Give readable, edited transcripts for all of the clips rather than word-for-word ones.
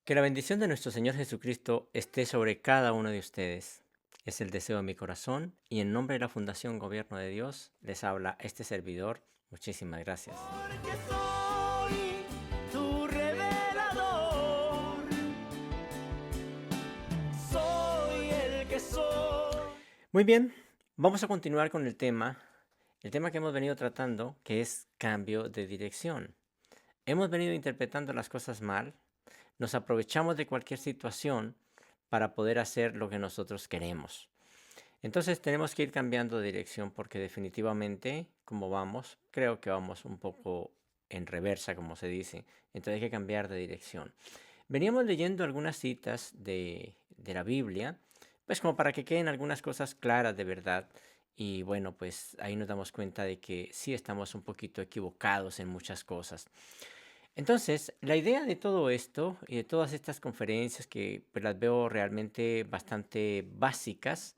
Que la bendición de nuestro Señor Jesucristo esté sobre cada uno de ustedes. Es el deseo de mi corazón y en nombre de la Fundación Gobierno de Dios les habla este servidor. Muchísimas gracias. Porque soy tu revelador, soy el que soy. Muy bien, vamos a continuar con el tema que hemos venido tratando, que es cambio de dirección. Hemos venido interpretando las cosas mal, nos aprovechamos de cualquier situación para poder hacer lo que nosotros queremos. Entonces tenemos que ir cambiando de dirección porque definitivamente, como vamos, creo que vamos un poco en reversa, como se dice. Entonces hay que cambiar de dirección. Veníamos leyendo algunas citas de la Biblia, pues como para que queden algunas cosas claras de verdad. Y bueno, pues ahí nos damos cuenta de que sí estamos un poquito equivocados en muchas cosas. Entonces, la idea de todo esto y de todas estas conferencias que pues, las veo realmente bastante básicas,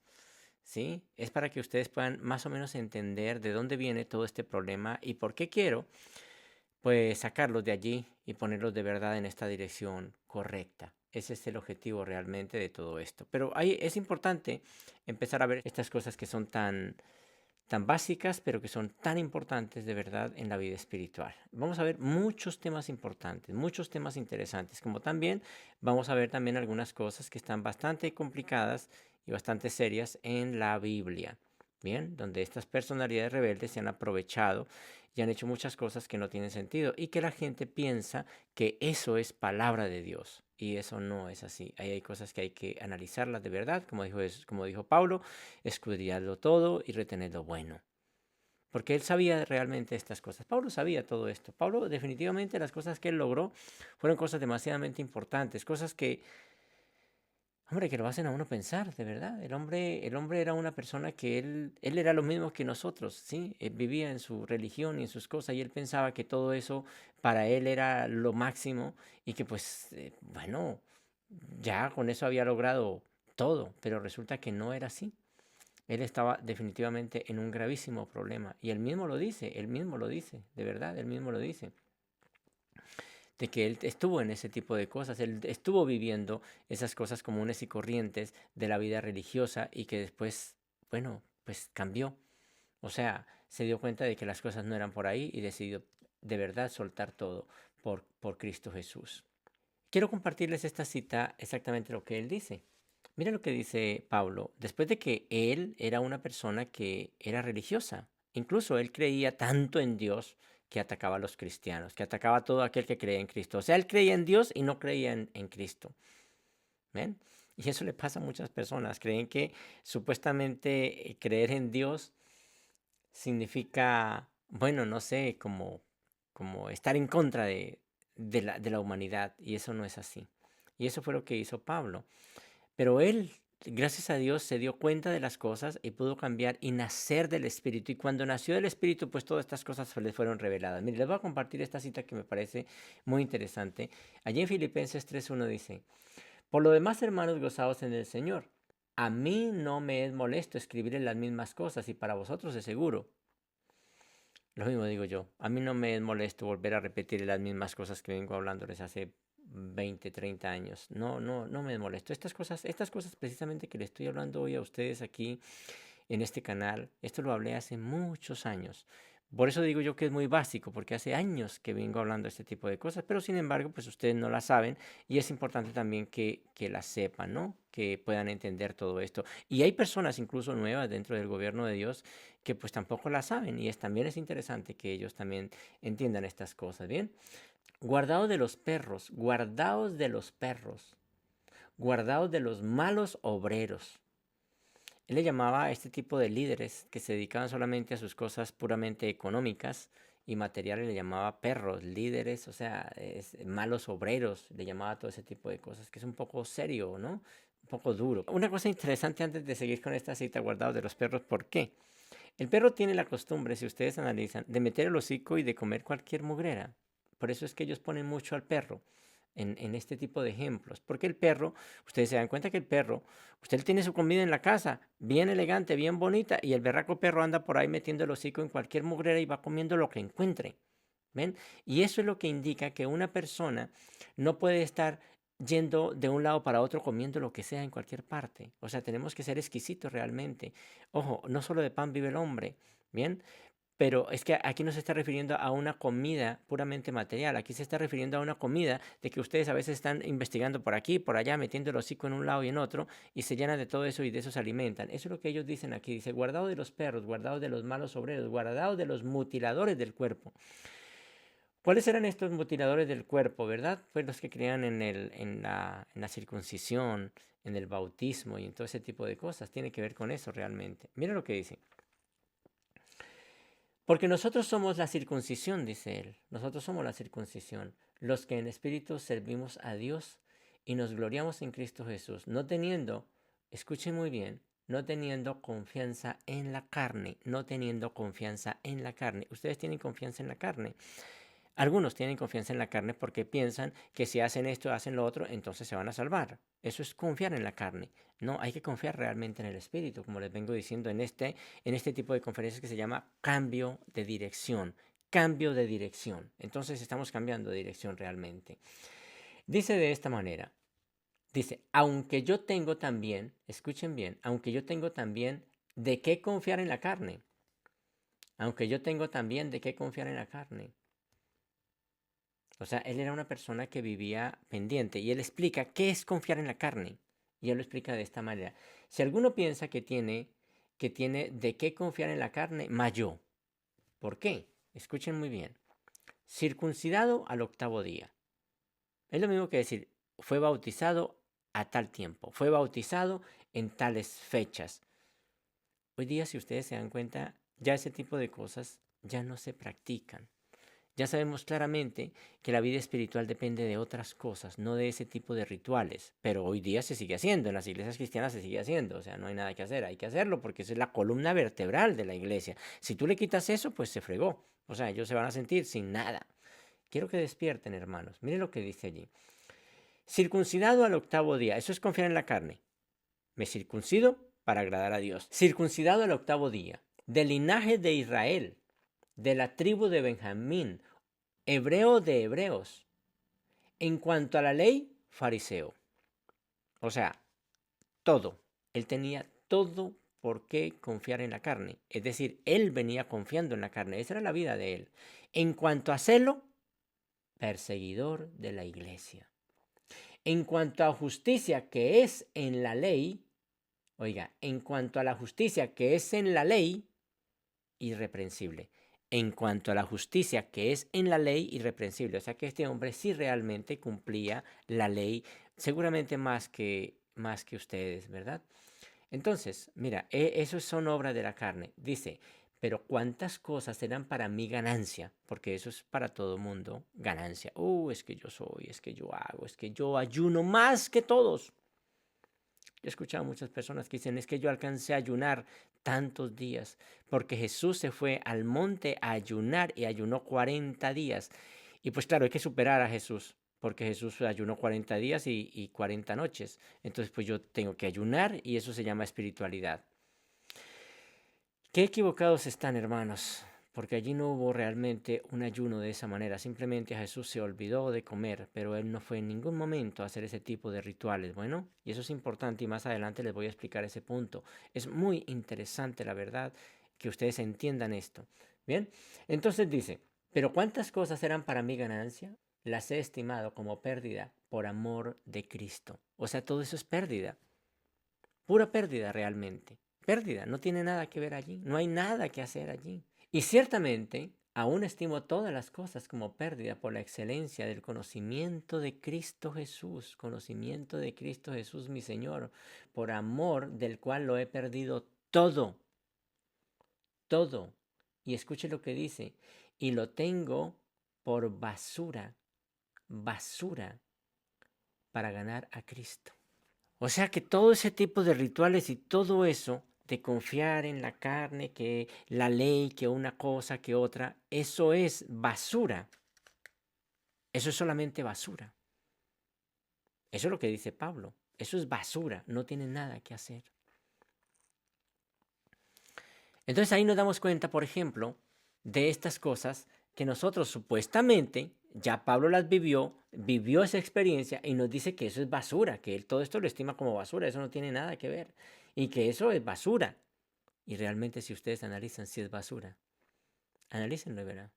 ¿sí? Es para que ustedes puedan más o menos entender de dónde viene todo este problema y por qué quiero, pues, sacarlos de allí y ponerlos de verdad en esta dirección correcta. Ese es el objetivo realmente de todo esto. Pero ahí es importante empezar a ver estas cosas que son tan básicas, pero que son tan importantes de verdad en la vida espiritual. Vamos a ver muchos temas importantes, muchos temas interesantes, como también vamos a ver también algunas cosas que están bastante complicadas y bastante serias en la Biblia. Bien, donde estas personalidades rebeldes se han aprovechado y han hecho muchas cosas que no tienen sentido y que la gente piensa que eso es palabra de Dios. Y eso no es así. Ahí hay cosas que hay que analizarlas de verdad, como dijo Pablo, escudriñarlo todo y retener lo bueno. Porque él sabía realmente estas cosas. Pablo sabía todo esto. Pablo definitivamente las cosas que él logró fueron cosas demasiadamente importantes, cosas que, hombre, que lo hacen a uno pensar, de verdad. El hombre era una persona que él era lo mismo que nosotros, ¿sí? Él vivía en su religión y en sus cosas y él pensaba que todo eso para él era lo máximo y que pues, bueno, ya con eso había logrado todo, pero resulta que no era así. Él estaba definitivamente en un gravísimo problema. Y él mismo lo dice, de verdad, él mismo lo dice. De que él estuvo en ese tipo de cosas, él estuvo viviendo esas cosas comunes y corrientes de la vida religiosa y que después, bueno, pues cambió. O sea, se dio cuenta de que las cosas no eran por ahí y decidió de verdad soltar todo por Cristo Jesús. Quiero compartirles esta cita exactamente lo que él dice. Mira lo que dice Pablo, después de que él era una persona que era religiosa, incluso él creía tanto en Dios que atacaba a los cristianos, que atacaba a todo aquel que creía en Cristo. O sea, él creía en Dios y no creía en Cristo. ¿Ven? Y eso le pasa a muchas personas. Creen que supuestamente creer en Dios significa, bueno, no sé, como estar en contra de la humanidad. Y eso no es así. Y eso fue lo que hizo Pablo. Pero él, gracias a Dios, se dio cuenta de las cosas y pudo cambiar y nacer del Espíritu. Y cuando nació del Espíritu, pues todas estas cosas le fueron reveladas. Mire, les voy a compartir esta cita que me parece muy interesante. Allí en Filipenses 3:1 dice, por lo demás, hermanos, gozaos en el Señor. A mí no me es molesto escribir en las mismas cosas y para vosotros es seguro. Lo mismo digo yo. A mí no me es molesto volver a repetir las mismas cosas que vengo hablándoles hace 20, 30 años. No, no, no me es molesto. Estas cosas precisamente que le estoy hablando hoy a ustedes aquí en este canal, esto lo hablé hace muchos años. Por eso digo yo que es muy básico, porque hace años que vengo hablando de este tipo de cosas, pero sin embargo, pues ustedes no las saben y es importante también que las sepan, ¿no? Que puedan entender todo esto. Y hay personas incluso nuevas dentro del gobierno de Dios que pues tampoco las saben y también es interesante que ellos también entiendan estas cosas, ¿bien? Guardaos de los perros, guardaos de los perros, guardaos de los malos obreros. Él le llamaba a este tipo de líderes que se dedicaban solamente a sus cosas puramente económicas y materiales, le llamaba perros, líderes, o sea, malos obreros, le llamaba todo ese tipo de cosas, que es un poco serio, ¿no? Un poco duro. Una cosa interesante antes de seguir con esta cita, guardados de los perros, ¿por qué? El perro tiene la costumbre, si ustedes analizan, de meter el hocico y de comer cualquier mugrera. Por eso es que ellos ponen mucho al perro en este tipo de ejemplos. Porque el perro, ustedes se dan cuenta que el perro, usted tiene su comida en la casa, bien elegante, bien bonita, y el berraco perro anda por ahí metiendo el hocico en cualquier mugrera y va comiendo lo que encuentre. ¿Ven? Y eso es lo que indica que una persona no puede estar yendo de un lado para otro comiendo lo que sea en cualquier parte. O sea, tenemos que ser exquisitos realmente. Ojo, no solo de pan vive el hombre, ¿bien? Pero es que aquí no se está refiriendo a una comida puramente material, aquí se está refiriendo a una comida de que ustedes a veces están investigando por aquí, por allá, metiendo el hocico en un lado y en otro, y se llenan de todo eso y de eso se alimentan. Eso es lo que ellos dicen aquí, dice, guardado de los perros, guardado de los malos obreros, guardado de los mutiladores del cuerpo. ¿Cuáles eran estos mutiladores del cuerpo, verdad? Pues los que creían en la circuncisión, en el bautismo y en todo ese tipo de cosas. Tiene que ver con eso realmente. Mira lo que dice. Porque nosotros somos la circuncisión, dice él. Nosotros somos la circuncisión, los que en espíritu servimos a Dios y nos gloriamos en Cristo Jesús, no teniendo, escuchen muy bien, no teniendo confianza en la carne, no teniendo confianza en la carne. Ustedes tienen confianza en la carne. Algunos tienen confianza en la carne porque piensan que si hacen esto, hacen lo otro, entonces se van a salvar. Eso es confiar en la carne. No, hay que confiar realmente en el Espíritu, como les vengo diciendo en este tipo de conferencias que se llama cambio de dirección. Cambio de dirección. Entonces estamos cambiando de dirección realmente. Dice de esta manera, dice, aunque yo tengo también, escuchen bien, aunque yo tengo también de qué confiar en la carne. Aunque yo tengo también de qué confiar en la carne. O sea, él era una persona que vivía pendiente y él explica qué es confiar en la carne. Y él lo explica de esta manera. Si alguno piensa que tiene de qué confiar en la carne, mayó. ¿Por qué? Escuchen muy bien. Circuncidado al 8º día. Es lo mismo que decir, fue bautizado a tal tiempo, fue bautizado en tales fechas. Hoy día, si ustedes se dan cuenta, ya ese tipo de cosas ya no se practican. Ya sabemos claramente que la vida espiritual depende de otras cosas, no de ese tipo de rituales. Pero hoy día se sigue haciendo, en las iglesias cristianas se sigue haciendo. O sea, no hay nada que hacer, hay que hacerlo porque esa es la columna vertebral de la iglesia. Si tú le quitas eso, pues se fregó. O sea, ellos se van a sentir sin nada. Quiero que despierten, hermanos. Miren lo que dice allí. Circuncidado al 8º día. Eso es confiar en la carne. Me circuncido para agradar a Dios. Circuncidado al 8º día. Del linaje de Israel, de la tribu de Benjamín, hebreo de hebreos. En cuanto a la ley, fariseo. O sea, todo. Él tenía todo por qué confiar en la carne. Es decir, él venía confiando en la carne. Esa era la vida de él. En cuanto a celo, perseguidor de la iglesia. En cuanto a justicia que es en la ley, oiga, en cuanto a la justicia que es en la ley, irreprensible. En cuanto a la justicia que es en la ley, irreprensible. O sea que este hombre sí realmente cumplía la ley, seguramente más que ustedes, ¿verdad? Entonces, mira, eso son obras de la carne. Dice, pero ¿cuántas cosas serán para mí ganancia? Porque eso es para todo mundo ganancia. Es que yo soy, es que yo hago, es que yo ayuno más que todos. Yo he escuchado a muchas personas que dicen, es que yo alcancé a ayunar tantos días, porque Jesús se fue al monte a ayunar y ayunó 40 días. Y pues claro, hay que superar a Jesús, porque Jesús ayunó 40 días y 40 noches. Entonces pues yo tengo que ayunar y eso se llama espiritualidad. Qué equivocados están, hermanos, porque allí no hubo realmente un ayuno de esa manera. Simplemente Jesús se olvidó de comer, pero él no fue en ningún momento a hacer ese tipo de rituales. Bueno, y eso es importante y más adelante les voy a explicar ese punto. Es muy interesante, la verdad, que ustedes entiendan esto. Bien, entonces dice, pero ¿cuántas cosas eran para mi ganancia? Las he estimado como pérdida por amor de Cristo. O sea, todo eso es pérdida. Pura pérdida realmente. Pérdida, no tiene nada que ver allí, no hay nada que hacer allí. Y ciertamente, aún estimo todas las cosas como pérdida por la excelencia del conocimiento de Cristo Jesús, conocimiento de Cristo Jesús mi Señor, por amor del cual lo he perdido todo, todo. Y escuche lo que dice, y lo tengo por basura, basura, para ganar a Cristo. O sea que todo ese tipo de rituales y todo eso de confiar en la carne, que la ley, que una cosa, que otra, eso es basura. Eso es solamente basura. Eso es lo que dice Pablo. Eso es basura, no tiene nada que hacer. Entonces ahí nos damos cuenta, por ejemplo, de estas cosas que nosotros supuestamente, ya Pablo las vivió esa experiencia y nos dice que eso es basura, que él todo esto lo estima como basura, eso no tiene nada que ver, y que eso es basura. Y realmente si ustedes analizan si es basura, analícenlo y verán,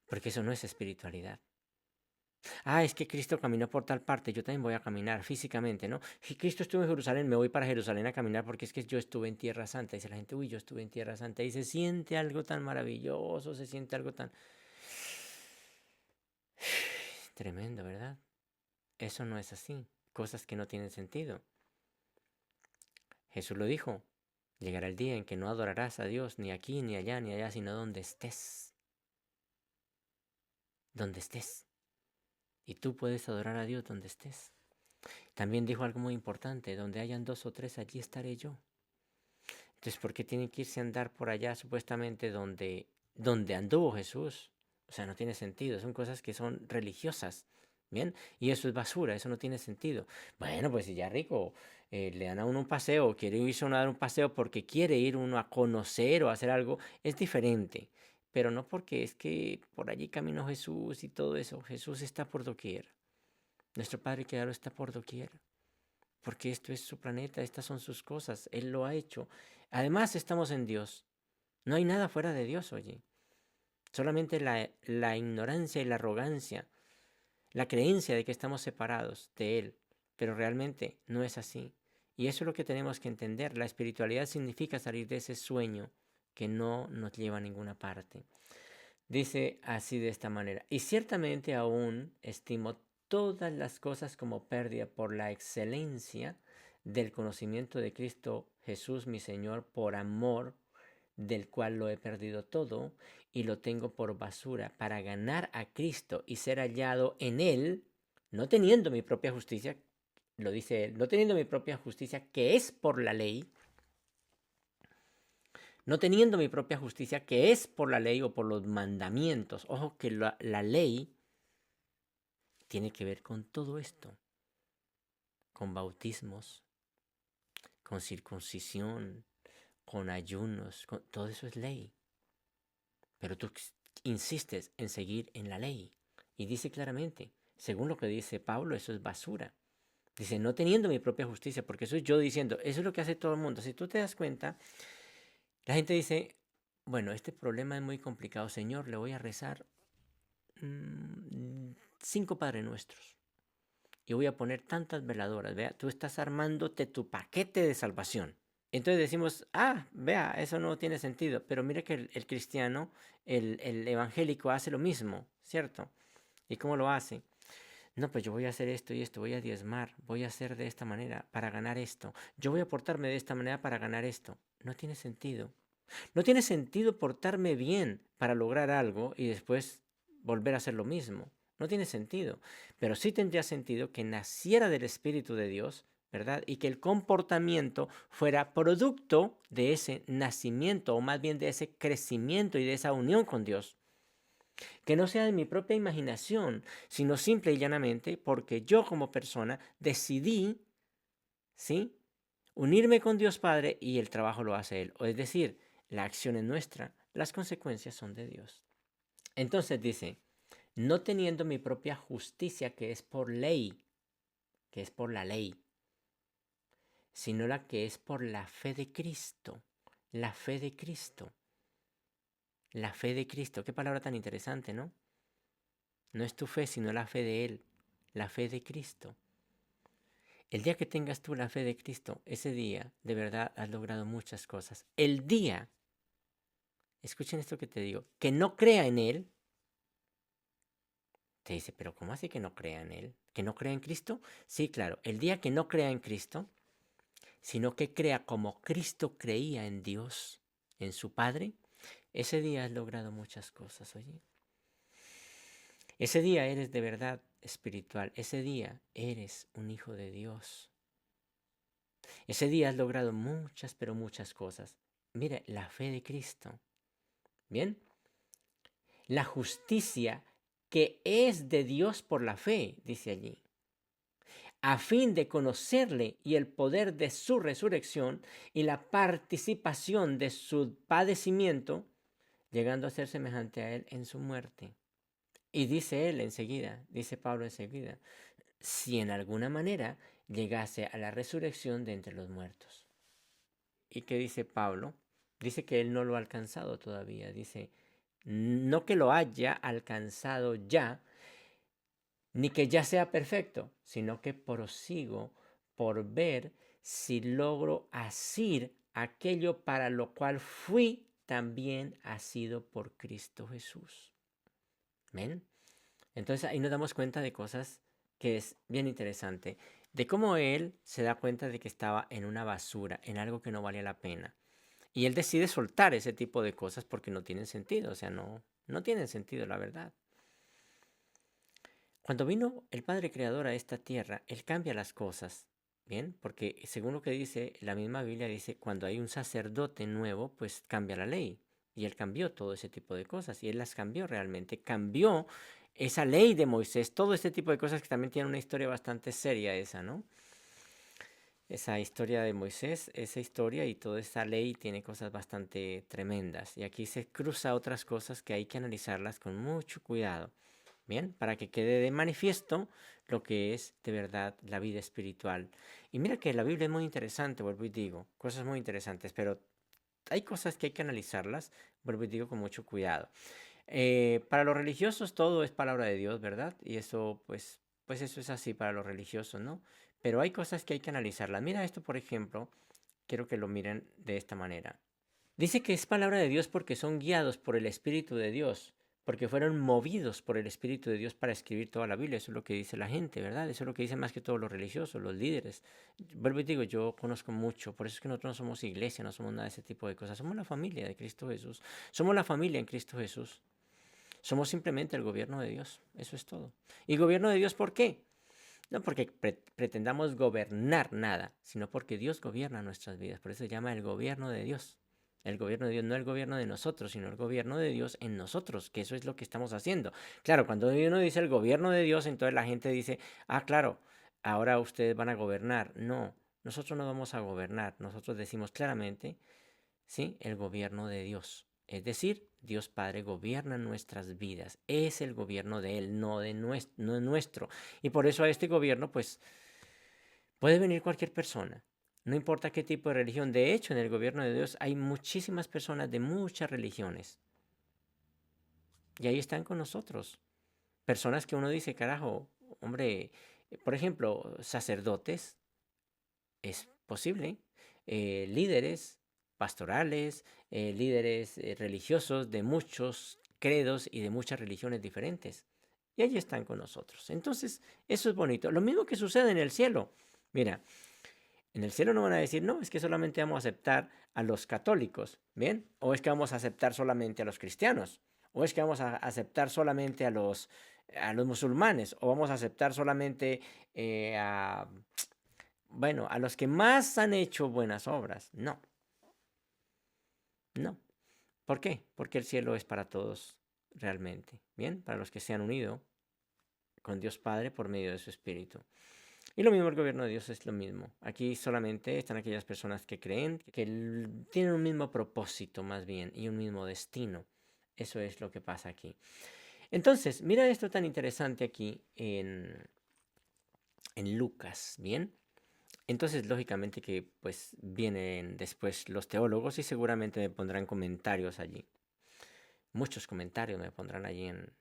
porque eso no es espiritualidad. Ah, es que Cristo caminó por tal parte, yo también voy a caminar físicamente, ¿no? Si Cristo estuvo en Jerusalén, me voy para Jerusalén a caminar porque es que yo estuve en Tierra Santa. Dice la gente, uy, yo estuve en Tierra Santa. Y se siente algo tan maravilloso, se siente algo tan tremendo, ¿verdad? Eso no es así. Cosas que no tienen sentido. Jesús lo dijo. Llegará el día en que no adorarás a Dios ni aquí, ni allá, ni allá, sino donde estés. Donde estés. Y tú puedes adorar a Dios donde estés. También dijo algo muy importante, donde hayan 2 o 3, allí estaré yo. Entonces, ¿por qué tienen que irse a andar por allá supuestamente donde anduvo Jesús? O sea, no tiene sentido, son cosas que son religiosas, ¿bien? Y eso es basura, eso no tiene sentido. Bueno, pues si ya rico, le dan a uno un paseo, quiere irse uno a dar un paseo porque quiere ir uno a conocer o a hacer algo, es diferente. Pero no porque es que por allí caminó Jesús y todo eso. Jesús está por doquier. Nuestro Padre Creador está por doquier. Porque esto es su planeta, estas son sus cosas, Él lo ha hecho. Además estamos en Dios. No hay nada fuera de Dios, oye. Solamente la ignorancia y la arrogancia, la creencia de que estamos separados de Él. Pero realmente no es así. Y eso es lo que tenemos que entender. La espiritualidad significa salir de ese sueño que no nos lleva a ninguna parte. Dice así de esta manera, y ciertamente aún estimo todas las cosas como pérdida por la excelencia del conocimiento de Cristo Jesús mi Señor, por amor del cual lo he perdido todo y lo tengo por basura para ganar a Cristo y ser hallado en Él, no teniendo mi propia justicia, lo dice Él, no teniendo mi propia justicia que es por la ley, no teniendo mi propia justicia, que es por la ley o por los mandamientos. Ojo que la ley tiene que ver con todo esto, con bautismos, con circuncisión, con ayunos, todo eso es ley. Pero tú insistes en seguir en la ley. Y dice claramente, según lo que dice Pablo, eso es basura. Dice, no teniendo mi propia justicia, porque eso es yo diciendo, eso es lo que hace todo el mundo. Si tú te das cuenta, la gente dice, bueno, este problema es muy complicado, Señor, le voy a rezar 5 Padre Nuestros. Y voy a poner tantas veladoras. Vea, tú estás armándote tu paquete de salvación. Entonces decimos, vea, eso no tiene sentido. Pero mire que el cristiano, el evangélico hace lo mismo, ¿cierto? ¿Y cómo lo hace? No, pues yo voy a hacer esto y esto, voy a diezmar, voy a hacer de esta manera para ganar esto. Yo voy a portarme de esta manera para ganar esto. No tiene sentido. No tiene sentido portarme bien para lograr algo y después volver a hacer lo mismo. No tiene sentido. Pero sí tendría sentido que naciera del Espíritu de Dios, ¿verdad? Y que el comportamiento fuera producto de ese nacimiento, o más bien de ese crecimiento y de esa unión con Dios. Que no sea de mi propia imaginación, sino simple y llanamente porque yo como persona decidí, ¿sí?, unirme con Dios Padre y el trabajo lo hace Él. O es decir, la acción es nuestra, las consecuencias son de Dios. Entonces dice, no teniendo mi propia justicia que es por ley, que es por la ley, sino la que es por la fe de Cristo. La fe de Cristo. La fe de Cristo. Qué palabra tan interesante, ¿no? No es tu fe, sino la fe de Él. La fe de Cristo. El día que tengas tú la fe de Cristo, ese día de verdad has logrado muchas cosas. El día, escuchen esto que te digo, que no crea en Él, te dice, pero ¿cómo así que no crea en Él? ¿Que no crea en Cristo? Sí, claro, el día que no crea en Cristo, sino que crea como Cristo creía en Dios, en su Padre, ese día has logrado muchas cosas, oye. Ese día eres de verdad espiritual, ese día eres un hijo de Dios. Ese día has logrado muchas, pero muchas cosas. Mire, la fe de Cristo. ¿Bien? La justicia que es de Dios por la fe, dice allí, a fin de conocerle y el poder de su resurrección y la participación de su padecimiento, llegando a ser semejante a él en su muerte. Y dice él enseguida, dice Pablo enseguida, si en alguna manera llegase a la resurrección de entre los muertos. ¿Y qué dice Pablo? Dice que él no lo ha alcanzado todavía. Dice, no que lo haya alcanzado ya, ni que ya sea perfecto, sino que prosigo por ver si logro asir aquello para lo cual fui también asido por Cristo Jesús. ¿Ven? Entonces ahí nos damos cuenta de cosas que es bien interesante, de cómo él se da cuenta de que estaba en una basura, en algo que no valía la pena. Y él decide soltar ese tipo de cosas porque no tienen sentido, o sea, no tienen sentido, la verdad. Cuando vino el Padre Creador a esta tierra, él cambia las cosas, ¿bien? Porque según lo que dice la misma Biblia, dice, cuando hay un sacerdote nuevo, pues cambia la ley. Y él cambió todo ese tipo de cosas, y él las cambió realmente, cambió esa ley de Moisés, todo este tipo de cosas que también tiene una historia bastante seria esa, ¿no? Esa historia de Moisés, esa historia y toda esa ley tiene cosas bastante tremendas. Y aquí se cruza otras cosas que hay que analizarlas con mucho cuidado. Bien, para que quede de manifiesto lo que es de verdad la vida espiritual. Y mira que la Biblia es muy interesante, vuelvo y digo, cosas muy interesantes, pero hay cosas que hay que analizarlas, vuelvo y digo, con mucho cuidado. Para los religiosos todo es palabra de Dios, ¿verdad? Y eso, pues eso es así para los religiosos, ¿no? Pero hay cosas que hay que analizarlas. Mira esto, por ejemplo, quiero que lo miren de esta manera. Dice que es palabra de Dios porque son guiados por el Espíritu de Dios, porque fueron movidos por el Espíritu de Dios para escribir toda la Biblia. Eso es lo que dice la gente, ¿verdad? Eso es lo que dicen más que todos los religiosos, los líderes. Vuelvo y digo, yo conozco mucho, por eso es que nosotros no somos iglesia, no somos nada de ese tipo de cosas. Somos la familia de Cristo Jesús. Somos la familia en Cristo Jesús. Somos simplemente el gobierno de Dios. Eso es todo. ¿Y gobierno de Dios por qué? No porque pretendamos gobernar nada, sino porque Dios gobierna nuestras vidas. Por eso se llama el gobierno de Dios. El gobierno de Dios, no el gobierno de nosotros, sino el gobierno de Dios en nosotros, que eso es lo que estamos haciendo. Claro, cuando uno dice el gobierno de Dios, entonces la gente dice, ah, claro, ahora ustedes van a gobernar. No, nosotros no vamos a gobernar. Nosotros decimos claramente, ¿sí? El gobierno de Dios. Es decir, Dios Padre gobierna nuestras vidas. Es el gobierno de Él, no de nuestro. Y por eso a este gobierno, pues, puede venir cualquier persona. No importa qué tipo de religión. De hecho, en el gobierno de Dios hay muchísimas personas de muchas religiones. Y ahí están con nosotros. Personas que uno dice, carajo, hombre, por ejemplo, sacerdotes, es posible. Líderes pastorales, líderes religiosos de muchos credos y de muchas religiones diferentes. Y allí están con nosotros. Entonces, eso es bonito. Lo mismo que sucede en el cielo. Mira, en el cielo no van a decir, no, es que solamente vamos a aceptar a los católicos, ¿bien? O es que vamos a aceptar solamente a los cristianos. O es que vamos a aceptar solamente a los musulmanes. O vamos a aceptar solamente bueno, a los que más han hecho buenas obras. No, no. ¿Por qué? Porque el cielo es para todos realmente. Bien, para los que se han unido con Dios Padre por medio de su Espíritu. Y lo mismo el gobierno de Dios es lo mismo. Aquí solamente están aquellas personas que creen, que tienen un mismo propósito más bien y un mismo destino. Eso es lo que pasa aquí. Entonces, mira esto tan interesante aquí en Lucas, ¿bien? Entonces, lógicamente que pues vienen después los teólogos y seguramente me pondrán comentarios allí. Muchos comentarios me pondrán allí en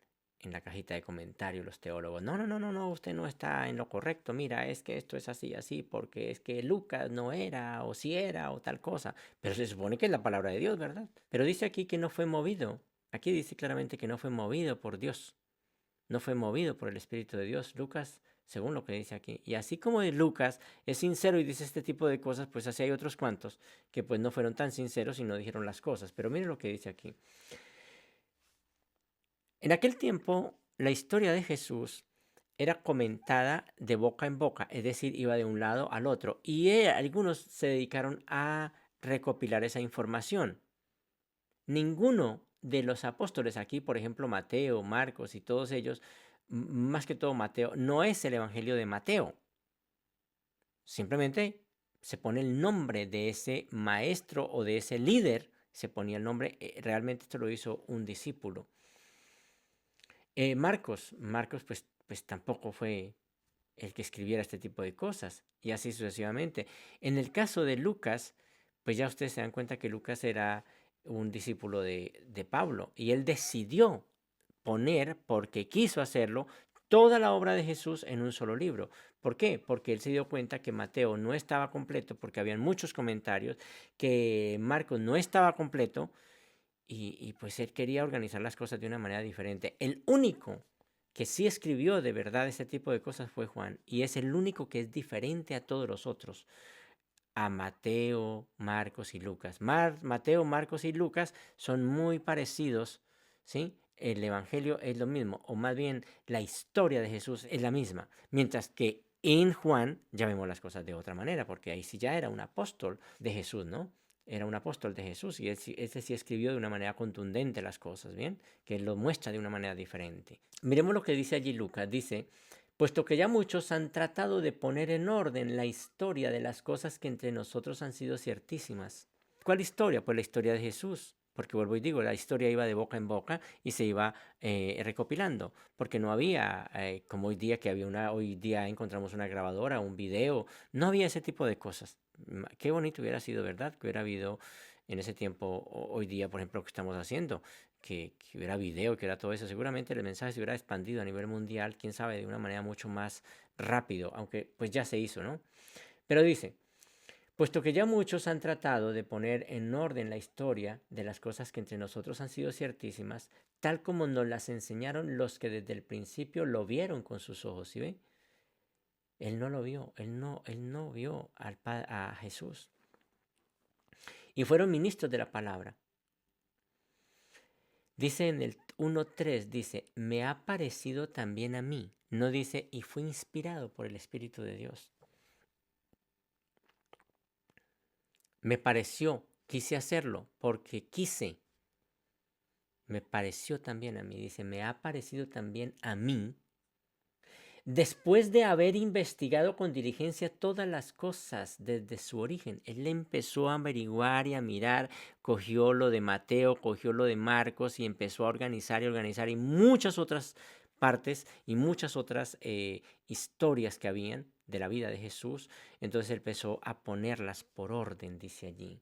la cajita de comentarios los teólogos. No, no, no, no, no, usted no está en lo correcto. Mira, es que esto es así, así, porque es que Lucas no era, o si era, o tal cosa. Pero se supone que es la palabra de Dios, ¿verdad? Pero dice aquí que no fue movido. Aquí dice claramente que no fue movido por Dios. No fue movido por el Espíritu de Dios. Lucas, según lo que dice aquí. Y así como Lucas es sincero y dice este tipo de cosas, pues así hay otros cuantos que pues no fueron tan sinceros y no dijeron las cosas. Pero mire lo que dice aquí. En aquel tiempo, la historia de Jesús era comentada de boca en boca, es decir, iba de un lado al otro. Y algunos se dedicaron a recopilar esa información. Ninguno de los apóstoles aquí, por ejemplo, Mateo, Marcos y todos ellos, más que todo Mateo, no es el Evangelio de Mateo. Simplemente se pone el nombre de ese maestro o de ese líder se ponía el nombre. Realmente esto lo hizo un discípulo. Marcos pues tampoco fue el que escribiera este tipo de cosas, y así sucesivamente. En el caso de Lucas, pues ya ustedes se dan cuenta que Lucas era un discípulo de Pablo, y él decidió poner, porque quiso hacerlo, toda la obra de Jesús en un solo libro. ¿Por qué? Porque él se dio cuenta que Mateo no estaba completo, porque habían muchos comentarios, que Marcos no estaba completo, y pues él quería organizar las cosas de una manera diferente. El único que sí escribió de verdad ese tipo de cosas fue Juan, y es el único que es diferente a todos los otros, a Mateo, Marcos y Lucas. Mateo, Marcos y Lucas son muy parecidos, ¿sí? El evangelio es lo mismo, o más bien la historia de Jesús es la misma, mientras que en Juan ya vemos las cosas de otra manera, porque ahí sí ya era un apóstol de Jesús, ¿no? Era un apóstol de Jesús, y ese sí escribió de una manera contundente las cosas, ¿bien? Que él lo muestra de una manera diferente. Miremos lo que dice allí Lucas. Dice: puesto que ya muchos han tratado de poner en orden la historia de las cosas que entre nosotros han sido ciertísimas. ¿Cuál historia? Pues la historia de Jesús. Porque vuelvo y digo, la historia iba de boca en boca y se iba recopilando. Porque no había, como hoy día, hoy día encontramos una grabadora, un video. No había ese tipo de cosas. Qué bonito hubiera sido, ¿verdad? Que hubiera habido en ese tiempo, hoy día, por ejemplo, lo que estamos haciendo. Que hubiera video, que era todo eso, seguramente el mensaje se hubiera expandido a nivel mundial, quién sabe, de una manera mucho más rápido, aunque pues ya se hizo, ¿no? Pero dice: puesto que ya muchos han tratado de poner en orden la historia de las cosas que entre nosotros han sido ciertísimas, tal como nos las enseñaron los que desde el principio lo vieron con sus ojos, ¿sí ve? Él no lo vio, él no vio a Jesús. Y fueron ministros de la palabra. Dice en el 1.3, dice: me ha parecido también a mí. No dice: y fue inspirado por el Espíritu de Dios. Me pareció, quise hacerlo, porque quise. Me pareció también a mí. Dice: me ha parecido también a mí. Después de haber investigado con diligencia todas las cosas desde su origen, él empezó a averiguar y a mirar, cogió lo de Mateo, cogió lo de Marcos y empezó a organizar y muchas otras partes y muchas otras historias que habían de la vida de Jesús. Entonces empezó a ponerlas por orden, dice allí.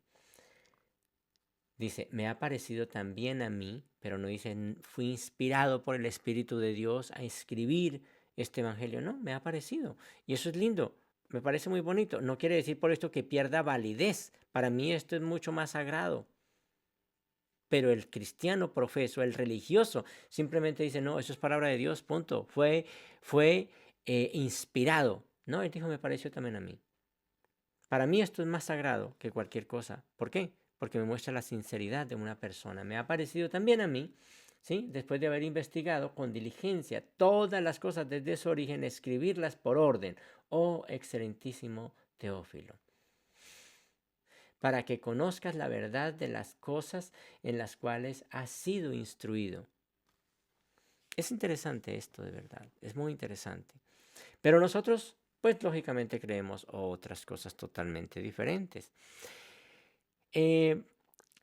Dice: me ha parecido también a mí, pero no dice: fui inspirado por el Espíritu de Dios a escribir este evangelio. No, me ha parecido. Y eso es lindo, me parece muy bonito. No quiere decir por esto que pierda validez. Para mí esto es mucho más sagrado. Pero el cristiano profeso, el religioso, simplemente dice: no, eso es palabra de Dios, punto. Fue inspirado. No, él dijo: me pareció también a mí. Para mí esto es más sagrado que cualquier cosa. ¿Por qué? Porque me muestra la sinceridad de una persona. Me ha parecido también a mí, ¿sí? Después de haber investigado con diligencia todas las cosas desde su origen, escribirlas por orden, oh excelentísimo Teófilo, para que conozcas la verdad de las cosas en las cuales has sido instruido. Es interesante esto, de verdad, es muy interesante. Pero nosotros, pues lógicamente creemos otras cosas totalmente diferentes.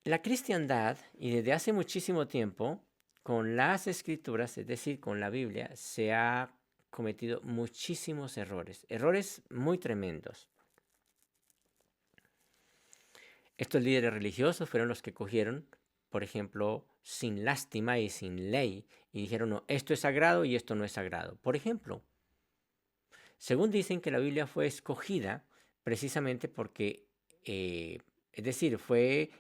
La cristiandad, y desde hace muchísimo tiempo, con las escrituras, es decir, con la Biblia, se ha cometido muchísimos errores muy tremendos. Estos líderes religiosos fueron los que cogieron, por ejemplo, sin lástima y sin ley, y dijeron: no, esto es sagrado y esto no es sagrado. Por ejemplo, según dicen que la Biblia fue escogida precisamente porque, es decir, fue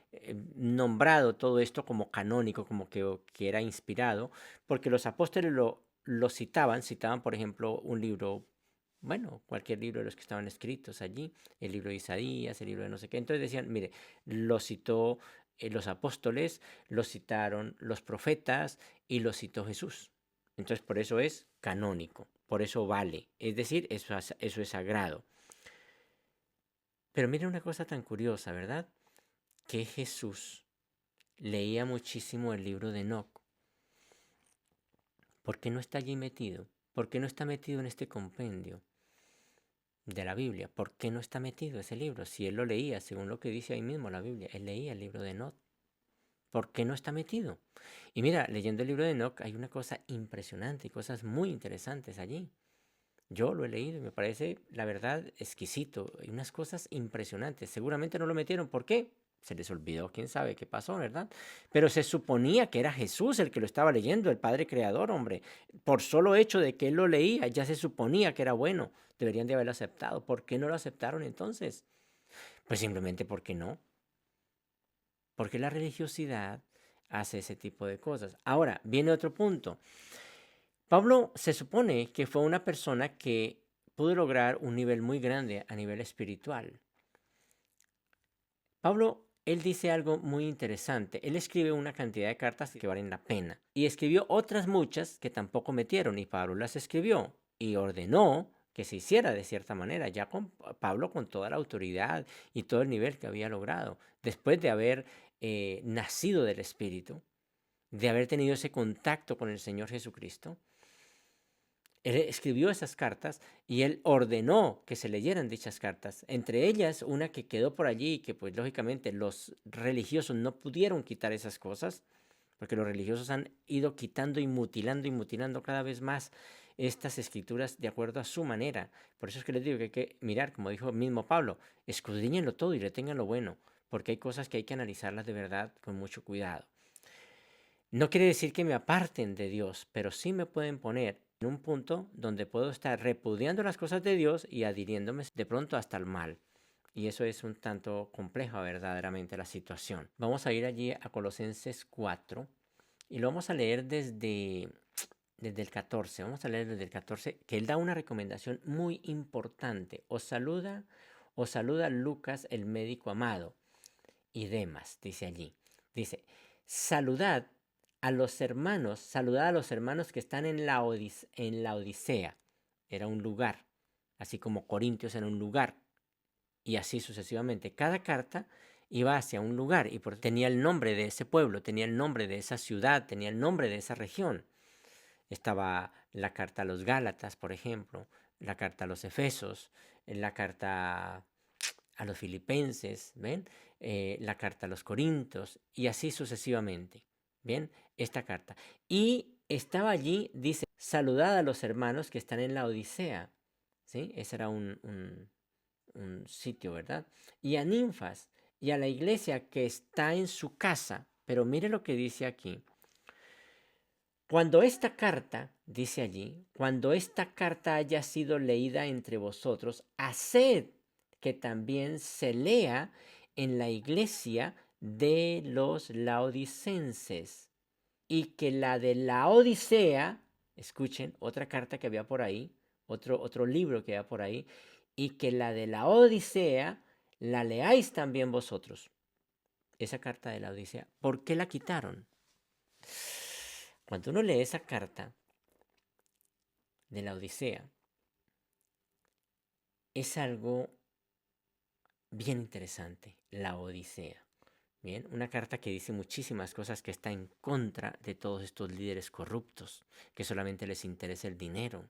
nombrado todo esto como canónico, como que era inspirado, porque los apóstoles lo citaban, por ejemplo, un libro, bueno, cualquier libro de los que estaban escritos allí, el libro de Isaías, el libro de no sé qué. Entonces decían: mire, lo citó los apóstoles, lo citaron los profetas y lo citó Jesús. Entonces por eso es canónico, por eso vale, es decir, eso es sagrado. Pero miren una cosa tan curiosa, ¿verdad? Que Jesús leía muchísimo el libro de Enoc. ¿Por qué no está allí metido? ¿Por qué no está metido en este compendio de la Biblia? ¿Por qué no está metido ese libro? Si él lo leía, según lo que dice ahí mismo la Biblia, él leía el libro de Enoc. ¿Por qué no está metido? Y mira, leyendo el libro de Enoch hay una cosa impresionante y cosas muy interesantes allí. Yo lo he leído y me parece, la verdad, exquisito. Hay unas cosas impresionantes. Seguramente no lo metieron. ¿Por qué? Se les olvidó, quién sabe qué pasó, ¿verdad? Pero se suponía que era Jesús el que lo estaba leyendo, el Padre Creador, hombre. Por solo hecho de que él lo leía, ya se suponía que era bueno. Deberían de haberlo aceptado. ¿Por qué no lo aceptaron entonces? Pues simplemente porque no. Porque la religiosidad hace ese tipo de cosas. Ahora, viene otro punto. Pablo se supone que fue una persona que pudo lograr un nivel muy grande a nivel espiritual. Pablo, él dice algo muy interesante. Él escribe una cantidad de cartas que valen la pena. Y escribió otras muchas que tampoco metieron. Y Pablo las escribió y ordenó que se hiciera de cierta manera. Ya con Pablo con toda la autoridad y todo el nivel que había logrado. Después de haber nacido del Espíritu. De haber tenido ese contacto con el Señor Jesucristo. Él escribió esas cartas y él ordenó que se leyeran dichas cartas. Entre ellas, una que quedó por allí y que pues lógicamente los religiosos no pudieron quitar esas cosas, porque los religiosos han ido quitando y mutilando cada vez más estas escrituras de acuerdo a su manera. Por eso es que les digo que hay que mirar, como dijo mismo Pablo, escudriñenlo todo y retengan lo bueno, porque hay cosas que hay que analizarlas de verdad con mucho cuidado. No quiere decir que me aparten de Dios, pero sí me pueden poner en un punto donde puedo estar repudiando las cosas de Dios y adhiriéndome de pronto hasta el mal. Y eso es un tanto compleja verdaderamente la situación. Vamos a ir allí a Colosenses 4 y lo vamos a leer desde el 14. Vamos a leer desde el 14, que él da una recomendación muy importante. Os saluda Lucas, el médico amado, y Demas, dice allí. Dice, saludad saludad a los hermanos que están en la Odisea. Era un lugar, así como Corintios era un lugar, y así sucesivamente. Cada carta iba hacia un lugar y tenía el nombre de ese pueblo, tenía el nombre de esa ciudad, tenía el nombre de esa región. Estaba la carta a los Gálatas, por ejemplo, la carta a los Efesos, la carta a los Filipenses, ¿ven? La carta a los Corintios y así sucesivamente. Bien, esta carta. Y estaba allí, dice, saludad a los hermanos que están en la Odisea. ¿Sí? Ese era un sitio, ¿verdad? Y a Ninfas y a la iglesia que está en su casa. Pero mire lo que dice aquí. Cuando esta carta, dice allí, cuando esta carta haya sido leída entre vosotros, haced que también se lea en la iglesia de los laodicenses y que la de la Odisea, escuchen, otra carta que había por ahí, otro libro que había por ahí, y que la de la Odisea la leáis también vosotros. Esa carta de la Odisea, ¿por qué la quitaron? Cuando uno lee esa carta de la Odisea, es algo bien interesante, la Odisea. Bien, una carta que dice muchísimas cosas, que está en contra de todos estos líderes corruptos, que solamente les interesa el dinero,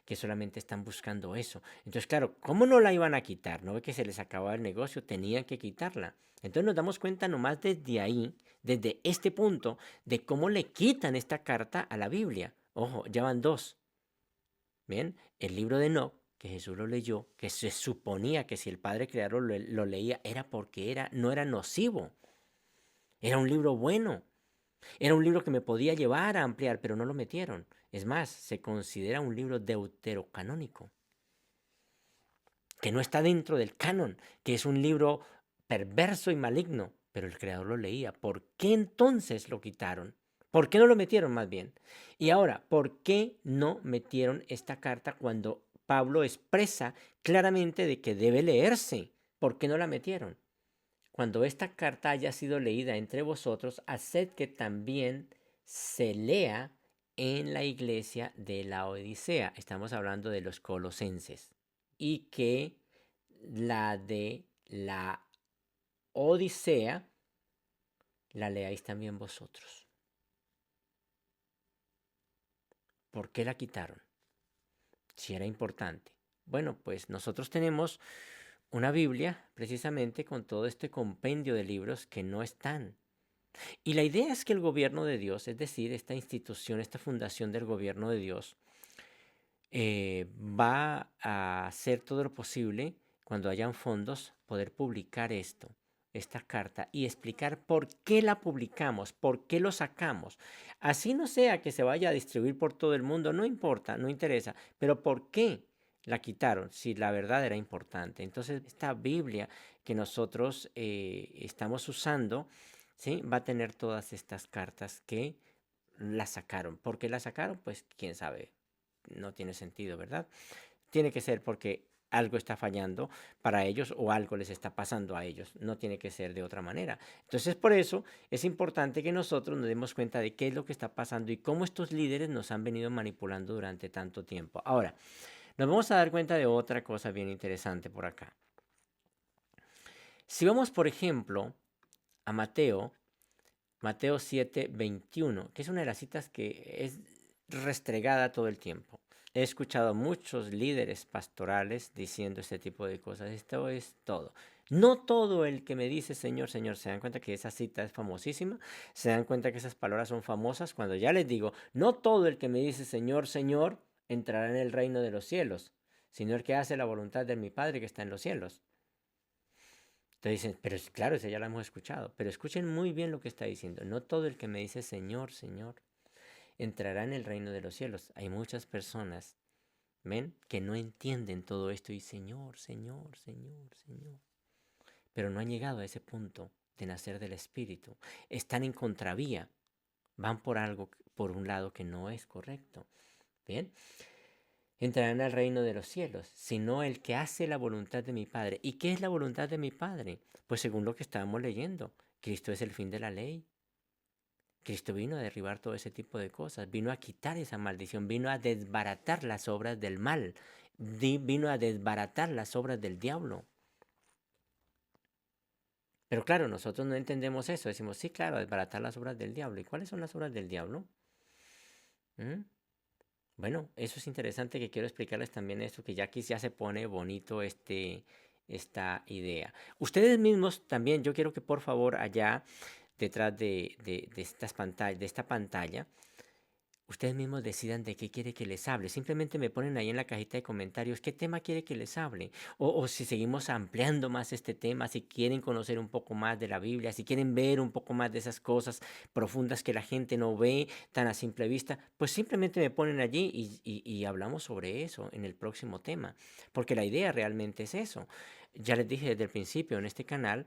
que solamente están buscando eso. Entonces, claro, ¿cómo no la iban a quitar? ¿No ve que se les acababa el negocio? Tenían que quitarla. Entonces nos damos cuenta nomás desde ahí, desde este punto, de cómo le quitan esta carta a la Biblia. Ojo, ya van dos. Bien, el libro de Enoch, que Jesús lo leyó, que se suponía que si el Padre Creador lo leía era porque no era nocivo. Era un libro bueno. Era un libro que me podía llevar a ampliar, pero no lo metieron. Es más, se considera un libro deuterocanónico, que no está dentro del canon, que es un libro perverso y maligno, pero el creador lo leía. ¿Por qué entonces lo quitaron? ¿Por qué no lo metieron más bien? Y ahora, ¿por qué no metieron esta carta cuando Pablo expresa claramente de que debe leerse? ¿Por qué no la metieron? Cuando esta carta haya sido leída entre vosotros, haced que también se lea en la iglesia de la Odisea. Estamos hablando de los colosenses. Y que la de la Odisea la leáis también vosotros. ¿Por qué la quitaron? Si era importante. Bueno, pues nosotros tenemos una Biblia precisamente con todo este compendio de libros que no están. Y la idea es que el gobierno de Dios, es decir, esta institución, esta fundación del gobierno de Dios, va a hacer todo lo posible cuando hayan fondos poder publicar esta carta y explicar por qué la publicamos, por qué lo sacamos. Así no sea que se vaya a distribuir por todo el mundo, no importa, no interesa, pero por qué la quitaron si la verdad era importante. Entonces esta Biblia que nosotros estamos usando, ¿sí? Va a tener todas estas cartas que la sacaron. ¿Por qué la sacaron? Pues quién sabe, no tiene sentido, ¿verdad? Tiene que ser porque algo está fallando para ellos o algo les está pasando a ellos. No tiene que ser de otra manera. Entonces, por eso es importante que nosotros nos demos cuenta de qué es lo que está pasando y cómo estos líderes nos han venido manipulando durante tanto tiempo. Ahora, nos vamos a dar cuenta de otra cosa bien interesante por acá. Si vamos, por ejemplo, a Mateo 7:21, que es una de las citas que es restregada todo el tiempo. He escuchado a muchos líderes pastorales diciendo este tipo de cosas. Esto es todo. No todo el que me dice Señor, Señor, se dan cuenta que esa cita es famosísima, se dan cuenta que esas palabras son famosas. Cuando ya les digo, no todo el que me dice Señor, Señor, entrará en el reino de los cielos, sino el que hace la voluntad de mi Padre que está en los cielos. Entonces dicen, pero claro, eso ya lo hemos escuchado, pero escuchen muy bien lo que está diciendo. No todo el que me dice Señor, Señor, entrará en el reino de los cielos. Hay muchas personas, ¿ven? Que no entienden todo esto y Señor, Señor, Señor, Señor. Pero no han llegado a ese punto de nacer del Espíritu. Están en contravía. Van por algo, por un lado que no es correcto. ¿Bien? Entrarán al reino de los cielos, sino el que hace la voluntad de mi Padre. ¿Y qué es la voluntad de mi Padre? Pues según lo que estábamos leyendo, Cristo es el fin de la ley. Cristo vino a derribar todo ese tipo de cosas, vino a quitar esa maldición, vino a desbaratar las obras del mal, vino a desbaratar las obras del diablo. Pero claro, nosotros no entendemos eso, decimos, sí, claro, desbaratar las obras del diablo. ¿Y cuáles son las obras del diablo? ¿Mm? Bueno, eso es interesante que quiero explicarles también esto, que ya aquí ya se pone bonito esta idea. Ustedes mismos también, yo quiero que por favor allá detrás de esta pantalla, ustedes mismos decidan de qué quiere que les hable. Simplemente me ponen ahí en la cajita de comentarios qué tema quiere que les hable. O si seguimos ampliando más este tema, si quieren conocer un poco más de la Biblia, si quieren ver un poco más de esas cosas profundas que la gente no ve tan a simple vista, pues simplemente me ponen allí y hablamos sobre eso en el próximo tema. Porque la idea realmente es eso. Ya les dije desde el principio en este canal,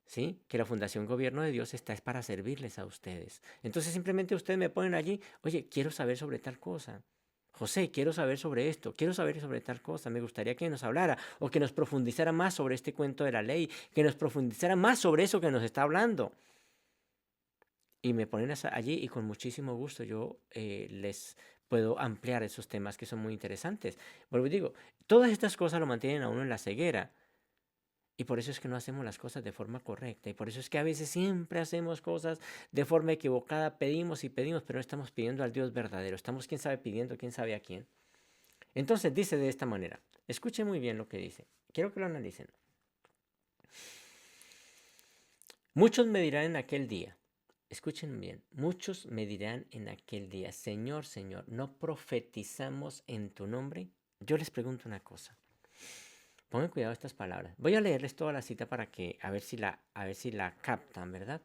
¿sí? Que la Fundación Gobierno de Dios está es para servirles a ustedes. Entonces simplemente ustedes me ponen allí, oye, quiero saber sobre tal cosa. José, quiero saber sobre esto, quiero saber sobre tal cosa, me gustaría que nos hablara o que nos profundizara más sobre este cuento de la ley, que nos profundizara más sobre eso que nos está hablando. Y me ponen allí y con muchísimo gusto yo les puedo ampliar esos temas que son muy interesantes. Vuelvo y digo, todas estas cosas lo mantienen a uno en la ceguera. Y por eso es que no hacemos las cosas de forma correcta. Y por eso es que a veces siempre hacemos cosas de forma equivocada. Pedimos y pedimos, pero no estamos pidiendo al Dios verdadero. Estamos, quién sabe, pidiendo, quién sabe a quién. Entonces dice de esta manera. Escuchen muy bien lo que dice. Quiero que lo analicen. Muchos me dirán en aquel día. Escuchen bien. Muchos me dirán en aquel día. Señor, Señor, ¿no profetizamos en tu nombre? Yo les pregunto una cosa. Pongan cuidado estas palabras. Voy a leerles toda la cita para que a ver si la captan, ¿verdad?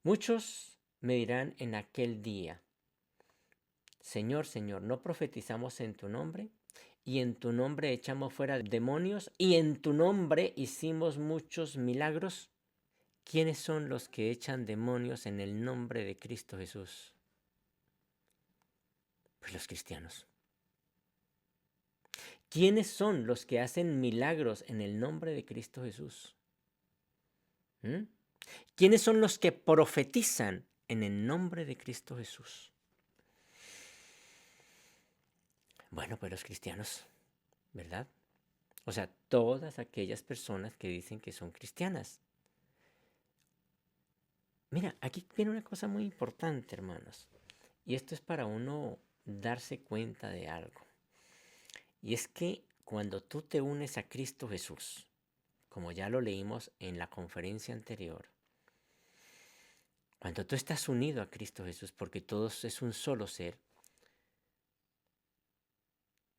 Muchos me dirán en aquel día, Señor, Señor, ¿no profetizamos en tu nombre? Y en tu nombre echamos fuera demonios y en tu nombre hicimos muchos milagros. ¿Quiénes son los que echan demonios en el nombre de Cristo Jesús? Pues los cristianos. ¿Quiénes son los que hacen milagros en el nombre de Cristo Jesús? ¿Mm? ¿Quiénes son los que profetizan en el nombre de Cristo Jesús? Bueno, pues los cristianos, ¿verdad? O sea, todas aquellas personas que dicen que son cristianas. Mira, aquí viene una cosa muy importante, hermanos. Y esto es para uno darse cuenta de algo. Y es que cuando tú te unes a Cristo Jesús, como ya lo leímos en la conferencia anterior, Cuando tú estás unido a Cristo Jesús, porque todos es un solo ser,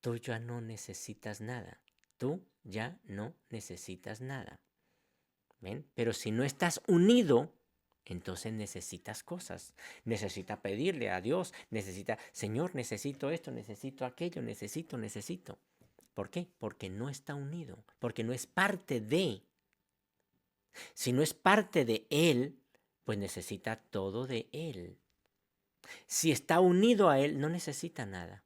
tú ya no necesitas nada. Tú ya no necesitas nada. ¿Ven? Pero si no estás unido, entonces necesitas cosas. Necesita pedirle a Dios, necesita, Señor, necesito esto, necesito aquello, necesito. ¿Por qué? Porque no está unido, porque no es parte de. Si no es parte de Él, pues necesita todo de Él. Si está unido a Él, no necesita nada.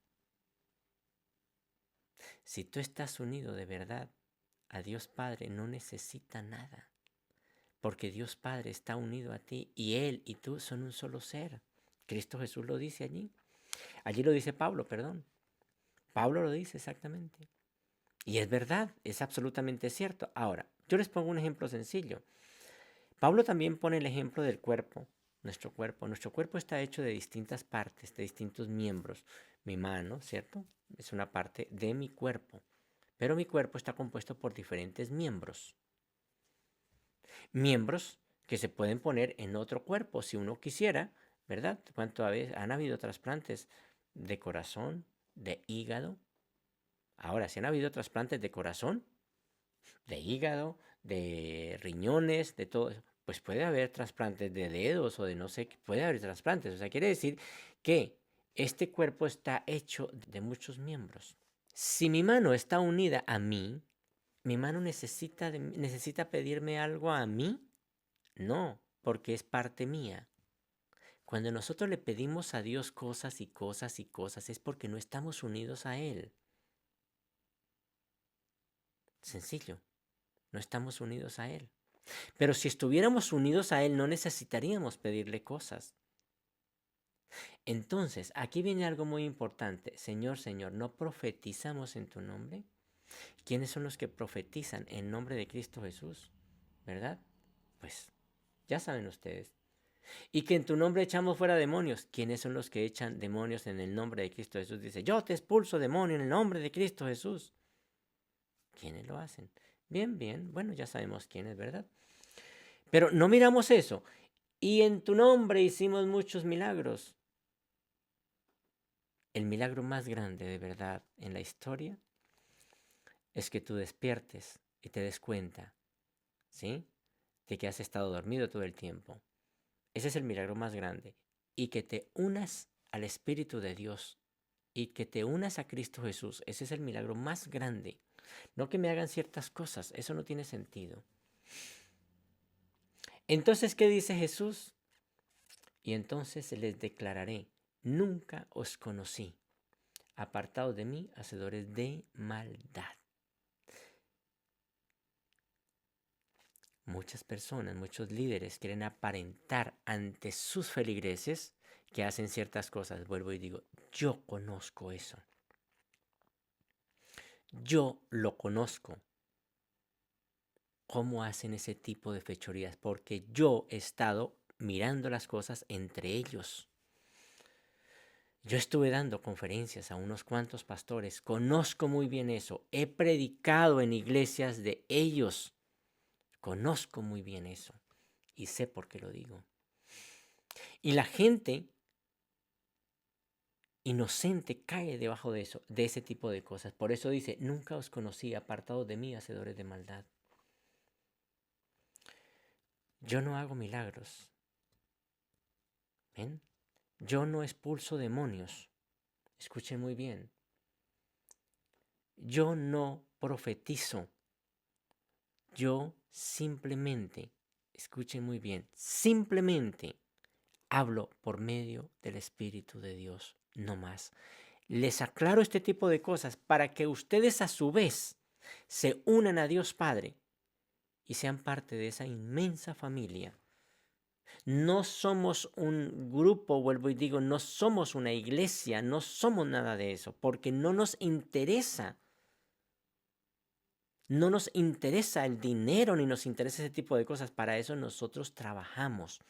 Si tú estás unido de verdad a Dios Padre, no necesita nada. Porque Dios Padre está unido a ti y Él y tú son un solo ser. Cristo Jesús lo dice allí. Allí lo dice Pablo, perdón. Pablo lo dice exactamente. Y es verdad, es absolutamente cierto. Ahora, yo les pongo un ejemplo sencillo. Pablo también pone el ejemplo del cuerpo, nuestro cuerpo. Nuestro cuerpo está hecho de distintas partes, de distintos miembros. Mi mano, ¿cierto? Es una parte de mi cuerpo. Pero mi cuerpo está compuesto por diferentes miembros. Miembros que se pueden poner en otro cuerpo si uno quisiera, ¿verdad? ¿Cuánto han habido trasplantes de corazón, de hígado? Ahora, si han habido trasplantes de corazón, de hígado, de riñones, de todo eso, pues puede haber trasplantes de dedos o de no sé, puede haber trasplantes. O sea, quiere decir que este cuerpo está hecho de muchos miembros. Si mi mano está unida a mí, mi mano necesita pedirme algo a mí. No, porque es parte mía. Cuando nosotros le pedimos a Dios cosas y cosas y cosas, es porque no estamos unidos a Él. Sencillo, no estamos unidos a Él. Pero si estuviéramos unidos a Él, no necesitaríamos pedirle cosas. Entonces, aquí viene algo muy importante. Señor, Señor, ¿no profetizamos en tu nombre? ¿Quiénes son los que profetizan en nombre de Cristo Jesús? ¿Verdad? Pues ya saben ustedes. Y que en tu nombre echamos fuera demonios. ¿Quiénes son los que echan demonios en el nombre de Cristo Jesús? Dice, yo te expulso demonio en el nombre de Cristo Jesús. ¿Quiénes lo hacen? Bien, bien, bueno, ya sabemos quiénes, ¿verdad? Pero no miramos eso. Y en tu nombre hicimos muchos milagros. El milagro más grande de verdad en la historia es que tú despiertes y te des cuenta, ¿sí? De que has estado dormido todo el tiempo. Ese es el milagro más grande. Y que te unas al Espíritu de Dios y que te unas a Cristo Jesús. Ese es el milagro más grande. No que me hagan ciertas cosas, eso no tiene sentido. Entonces, ¿qué dice Jesús? Y entonces les declararé, nunca os conocí, apartados de mí, hacedores de maldad. Muchas personas, muchos líderes quieren aparentar ante sus feligreses que hacen ciertas cosas. Vuelvo y digo, yo conozco eso. Yo lo conozco. ¿Cómo hacen ese tipo de fechorías? Porque yo he estado mirando las cosas entre ellos. Yo estuve dando conferencias a unos cuantos pastores. Conozco muy bien eso. He predicado en iglesias de ellos. Conozco muy bien eso. Y sé por qué lo digo. Y la gente inocente cae debajo de eso, de ese tipo de cosas. Por eso dice, nunca os conocí, apartados de mí, hacedores de maldad. Yo no hago milagros. ¿Ven? Yo no expulso demonios. Escuchen muy bien. Yo no profetizo. Yo simplemente, escuchen muy bien, simplemente hablo por medio del Espíritu de Dios, no más. Les aclaro este tipo de cosas para que ustedes a su vez se unan a Dios Padre y sean parte de esa inmensa familia. No somos un grupo, vuelvo y digo, no somos una iglesia, no somos nada de eso, porque no nos interesa. No nos interesa el dinero ni nos interesa ese tipo de cosas. Para eso nosotros trabajamos.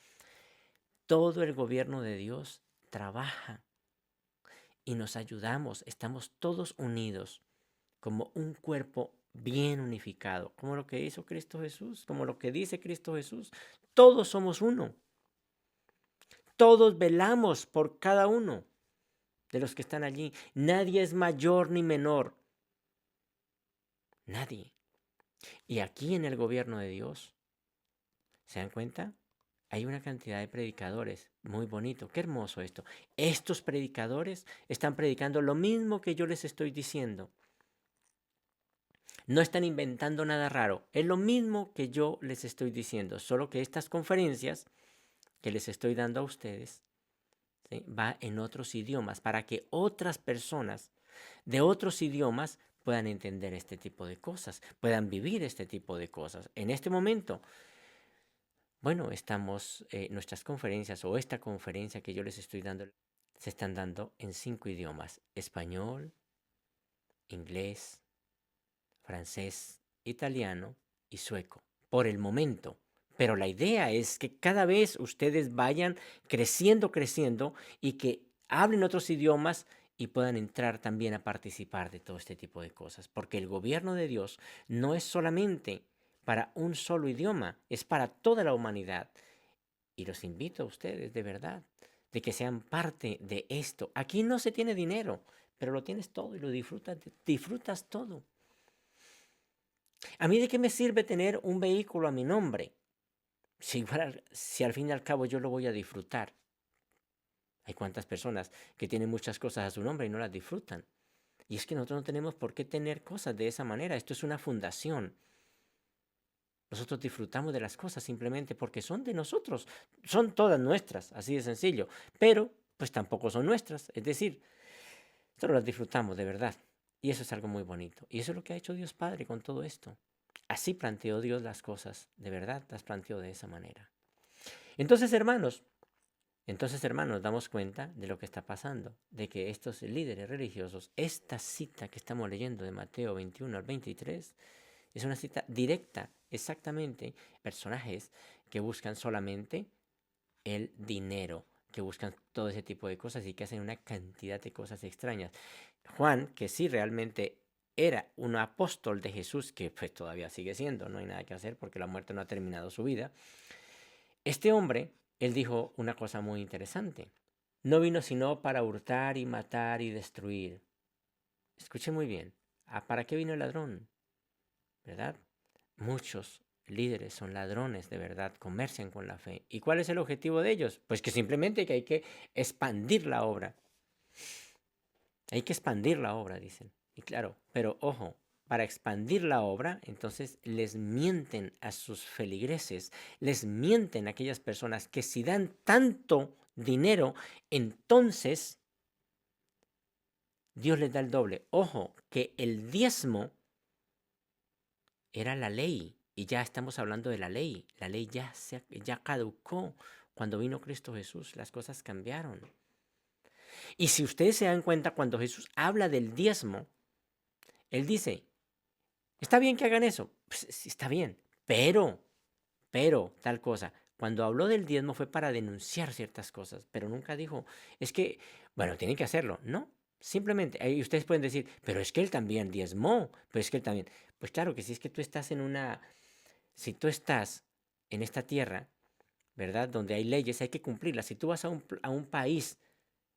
Todo el gobierno de Dios trabaja y nos ayudamos. Estamos todos unidos como un cuerpo bien unificado, como lo que hizo Cristo Jesús, como lo que dice Cristo Jesús. Todos somos uno. todos velamos por cada uno de los que están allí. Nadie es mayor ni menor. Nadie. Y aquí en el gobierno de Dios, ¿se dan cuenta? Hay una cantidad de predicadores. Muy bonito. Qué hermoso esto. Estos predicadores están predicando lo mismo que yo les estoy diciendo. No están inventando nada raro. Es lo mismo que yo les estoy diciendo. Solo que estas conferencias que les estoy dando a ustedes, ¿sí?, va en otros idiomas para que otras personas de otros idiomas puedan entender este tipo de cosas, puedan vivir este tipo de cosas. En este momento, bueno, estamos, nuestras conferencias o esta conferencia que yo les estoy dando, se están dando en 5 idiomas: español, inglés, francés, italiano y sueco, por el momento. Pero la idea es que cada vez ustedes vayan creciendo y que hablen otros idiomas y puedan entrar también a participar de todo este tipo de cosas. Porque el gobierno de Dios no es solamente para un solo idioma, es para toda la humanidad. Y los invito a ustedes, de verdad, de que sean parte de esto. Aquí no se tiene dinero, pero lo tienes todo y lo disfrutas todo. ¿A mí de qué me sirve tener un vehículo a mi nombre si al fin y al cabo yo lo voy a disfrutar? Hay cuantas personas que tienen muchas cosas a su nombre y no las disfrutan. Y es que nosotros no tenemos por qué tener cosas de esa manera. Esto es una fundación. Nosotros disfrutamos de las cosas simplemente porque son de nosotros. Son todas nuestras, así de sencillo. Pero pues tampoco son nuestras. Es decir, nosotros las disfrutamos de verdad. Y eso es algo muy bonito. Y eso es lo que ha hecho Dios Padre con todo esto. Así planteó Dios las cosas, de verdad las planteó de esa manera. Entonces, hermanos, damos cuenta de lo que está pasando, de que estos líderes religiosos, esta cita que estamos leyendo de Mateo 21 al 23, es una cita directa, exactamente, personajes que buscan solamente el dinero, que buscan todo ese tipo de cosas y que hacen una cantidad de cosas extrañas. Juan, que sí realmente era un apóstol de Jesús, que pues todavía sigue siendo, no hay nada que hacer porque la muerte no ha terminado su vida. Este hombre, él dijo una cosa muy interesante. No vino sino para hurtar y matar y destruir. Escuche muy bien. ¿Para qué vino el ladrón? ¿Verdad? Muchos líderes son ladrones de verdad, comercian con la fe. ¿Y cuál es el objetivo de ellos? Pues que simplemente que hay que expandir la obra. Hay que expandir la obra, dicen. Y claro, pero ojo, para expandir la obra, entonces les mienten a sus feligreses, les mienten a aquellas personas que si dan tanto dinero, entonces Dios les da el doble. Ojo, que el diezmo era la ley, y ya estamos hablando de la ley. La ley ya caducó. Cuando vino Cristo Jesús, las cosas cambiaron. Y si ustedes se dan cuenta, cuando Jesús habla del diezmo, Él dice, ¿está bien que hagan eso? Pues sí, está bien, pero, tal cosa. Cuando habló del diezmo fue para denunciar ciertas cosas, pero nunca dijo, es que, bueno, tienen que hacerlo. No, simplemente, y ustedes pueden decir, pero es que él también diezmó, pero es que él también. Pues claro que si es que tú estás si tú estás en esta tierra, ¿verdad? Donde hay leyes, hay que cumplirlas. Si tú vas a un país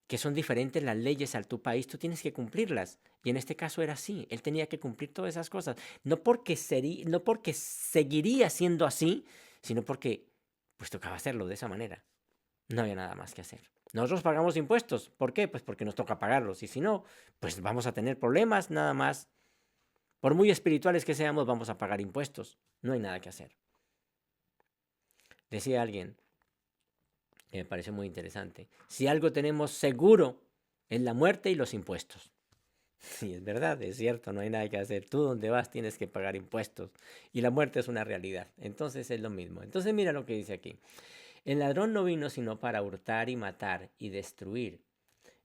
que son diferentes las leyes al tu país, tú tienes que cumplirlas. Y en este caso era así, él tenía que cumplir todas esas cosas. No porque seguiría siendo así, sino porque pues tocaba hacerlo de esa manera. No había nada más que hacer. Nosotros pagamos impuestos. ¿Por qué? Pues porque nos toca pagarlos. Y si no, pues vamos a tener problemas nada más. Por muy espirituales que seamos, vamos a pagar impuestos. No hay nada que hacer. Decía alguien, que me pareció muy interesante, si algo tenemos seguro es la muerte y los impuestos. Sí, es verdad, es cierto, no hay nada que hacer. Tú donde vas tienes que pagar impuestos y la muerte es una realidad. Entonces es lo mismo. Entonces mira lo que dice aquí. El ladrón no vino sino para hurtar y matar y destruir.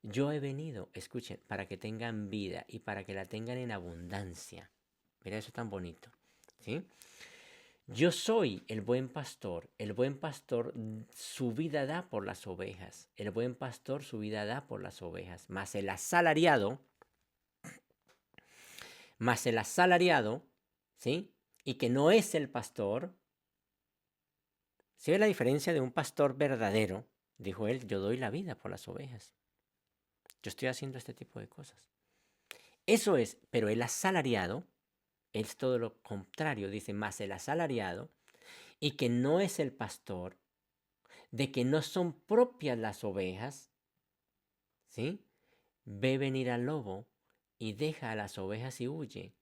Yo he venido, escuchen, para que tengan vida y para que la tengan en abundancia. Mira eso tan bonito, ¿sí? Yo soy el buen pastor su vida da por las ovejas, el buen pastor su vida da por las ovejas, mas el asalariado, ¿sí? Y que no es el pastor, ¿sí ve la diferencia de un pastor verdadero Dijo él, yo doy la vida por las ovejas. Yo estoy haciendo este tipo de cosas. Eso es, pero el asalariado es todo lo contrario, dice, más el asalariado, y que no es el pastor, de que no son propias las ovejas, ¿sí? Ve venir al lobo y deja a las ovejas y huye,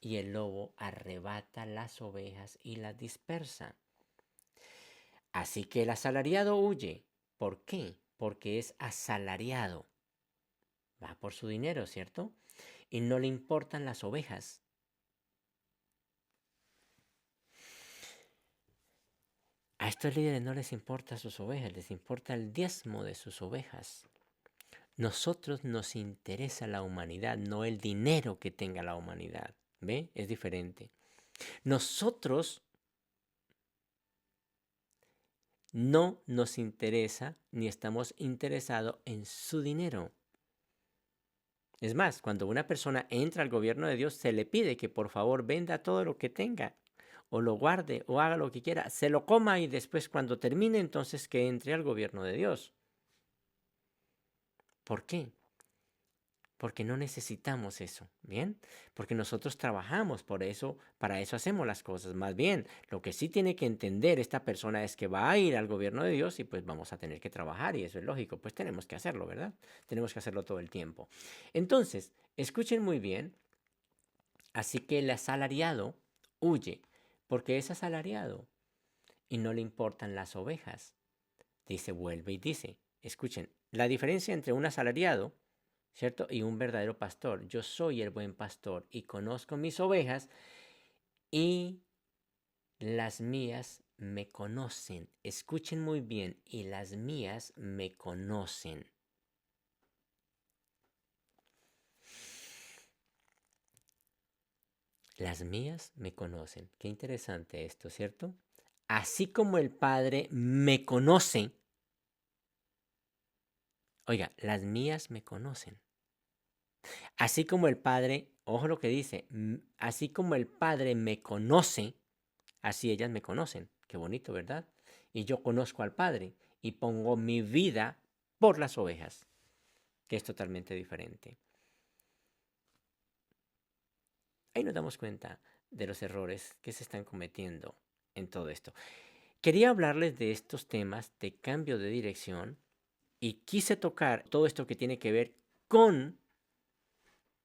y el lobo arrebata las ovejas y las dispersa. Así que el asalariado huye. ¿Por qué? Porque es asalariado. Va por su dinero, ¿cierto? Y no le importan las ovejas. A estos líderes no les importa sus ovejas, les importa el diezmo de sus ovejas. Nosotros nos interesa la humanidad, no el dinero que tenga la humanidad. ¿Ve? Es diferente. Nosotros no nos interesa ni estamos interesados en su dinero. Es más, cuando una persona entra al gobierno de Dios, se le pide que por favor venda todo lo que tenga, o lo guarde, o haga lo que quiera, se lo coma y después cuando termine, entonces que entre al gobierno de Dios. ¿Por qué? Porque no necesitamos eso, ¿bien? Porque nosotros trabajamos por eso, para eso hacemos las cosas. Más bien, lo que sí tiene que entender esta persona es que va a ir al gobierno de Dios y pues vamos a tener que trabajar y eso es lógico, pues tenemos que hacerlo, ¿verdad? Tenemos que hacerlo todo el tiempo. Entonces, escuchen muy bien, así que el asalariado huye, porque es asalariado y no le importan las ovejas. Dice, vuelve y dice, escuchen, la diferencia entre un asalariado, ¿cierto? Y un verdadero pastor. Yo soy el buen pastor y conozco mis ovejas y las mías me conocen. Escuchen muy bien, y las mías me conocen. Las mías me conocen. Qué interesante esto, ¿cierto? Así como el Padre me conoce. Oiga, las mías me conocen. Así como el Padre, ojo lo que dice, así como el Padre me conoce, así ellas me conocen. Qué bonito, ¿verdad? Y yo conozco al Padre y pongo mi vida por las ovejas, que es totalmente diferente. Ahí nos damos cuenta de los errores que se están cometiendo en todo esto. Quería hablarles de estos temas de cambio de dirección y quise tocar todo esto que tiene que ver con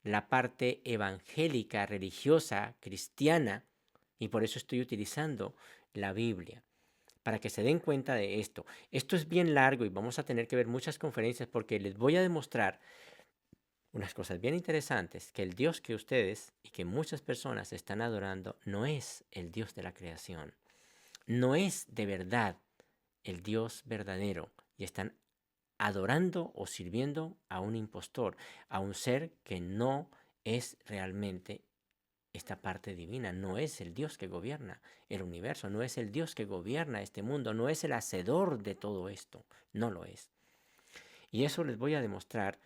la parte evangélica, religiosa, cristiana, y por eso estoy utilizando la Biblia, para que se den cuenta de esto. Esto es bien largo y vamos a tener que ver muchas conferencias porque les voy a demostrar unas cosas bien interesantes, que el Dios que ustedes y que muchas personas están adorando no es el Dios de la creación, no es de verdad el Dios verdadero y están adorando o sirviendo a un impostor, a un ser que no es realmente esta parte divina, no es el Dios que gobierna el universo, no es el Dios que gobierna este mundo, no es el hacedor de todo esto, no lo es. Y eso les voy a demostrar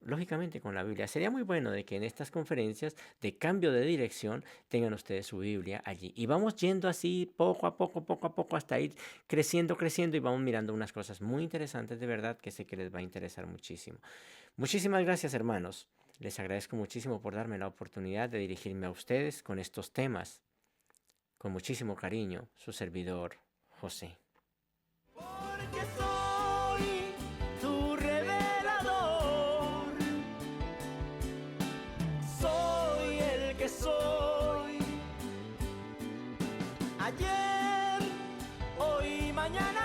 lógicamente con la Biblia. Sería muy bueno de que en estas conferencias de cambio de dirección tengan ustedes su Biblia allí. Y vamos yendo así poco a poco, hasta ir creciendo y vamos mirando unas cosas muy interesantes de verdad que sé que les va a interesar muchísimo. Muchísimas gracias, hermanos. Les agradezco muchísimo por darme la oportunidad de dirigirme a ustedes con estos temas. Con muchísimo cariño, su servidor, José. Porque soy tu revelador. Soy el que soy. Ayer, hoy, mañana.